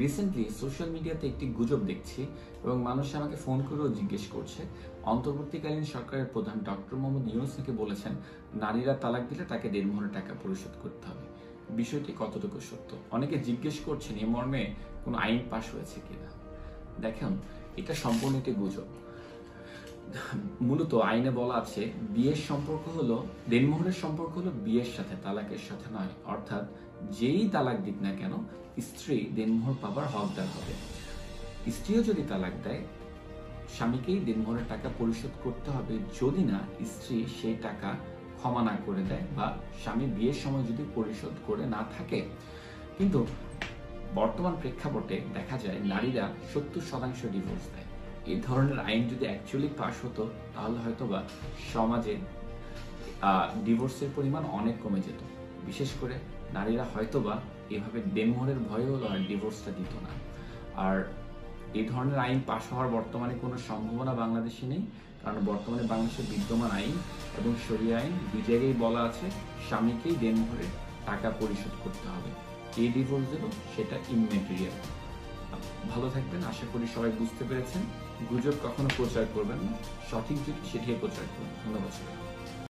Recently social মিডিয়াতে একটি গুজব দেখছি এবং মানুষ আমাকে ফোন করেও জিজ্ঞেস করছে, অন্তর্বর্তীকালীন সরকারের প্রধান ডক্টর মোহাম্মদ ইউনূস নাকি বলেছেন নারীরা তালাক দিলে তাকে দেড়মোহর টাকা পরিশোধ করতে হবে। বিষয়টি কতটুকু সত্য? অনেকে জিজ্ঞেস করছেন এ মর্মে কোনো আইন পাশ হয়েছে কিনা। দেখেন, এটা সম্পূর্ণ একটি গুজব। মূলত আইনে বলা আছে বিয়ের সম্পর্ক হলো, দেনমোহরের সম্পর্ক হলো বিয়ের সাথে, তালাকের সাথে নয়। অর্থাৎ যেই তালাক দিক না কেন স্ত্রী দেনমোহর পাবার হকদার হবে। স্ত্রীও যদি তালাক দেয় স্বামীকেই দেনমোহরের টাকা পরিশোধ করতে হবে, যদি না স্ত্রী সেই টাকা ক্ষমা না করে দেয় বা স্বামী বিয়ের সময় যদি পরিশোধ করে না থাকে। কিন্তু বর্তমান প্রেক্ষাপটে দেখা যায় নারীরা 70% ডিভোর্স দেয়। এই ধরনের আইন যদি অ্যাকচুয়ালি পাস হতো তাহলে হয়তোবা সমাজে ডিভোর্সের পরিমাণ অনেক কমে যেত। বিশেষ করে নারীরা হয়তোবা এভাবে দেনমোহরের ভয়েও ডিভোর্সটা দিত না। আর এই ধরনের আইন পাশ হওয়ার বর্তমানে কোনো সম্ভাবনা বাংলাদেশে নেই, কারণ বর্তমানে বাংলাদেশের বিদ্যমান আইন এবং শরিয়া আইন দুই জায়গায় বলা আছে স্বামীকেই দেনমোহরের টাকা পরিশোধ করতে হবে। এই ডিভোর্স দিল সেটা ইমমেটেরিয়াল। ভালো থাকবেন, আশা করি সবাই বুঝতে পেরেছেন। গুজব কখনো প্রচার করবেন না, সঠিক যেটি সেটাই প্রচার করবেন। ধন্যবাদ।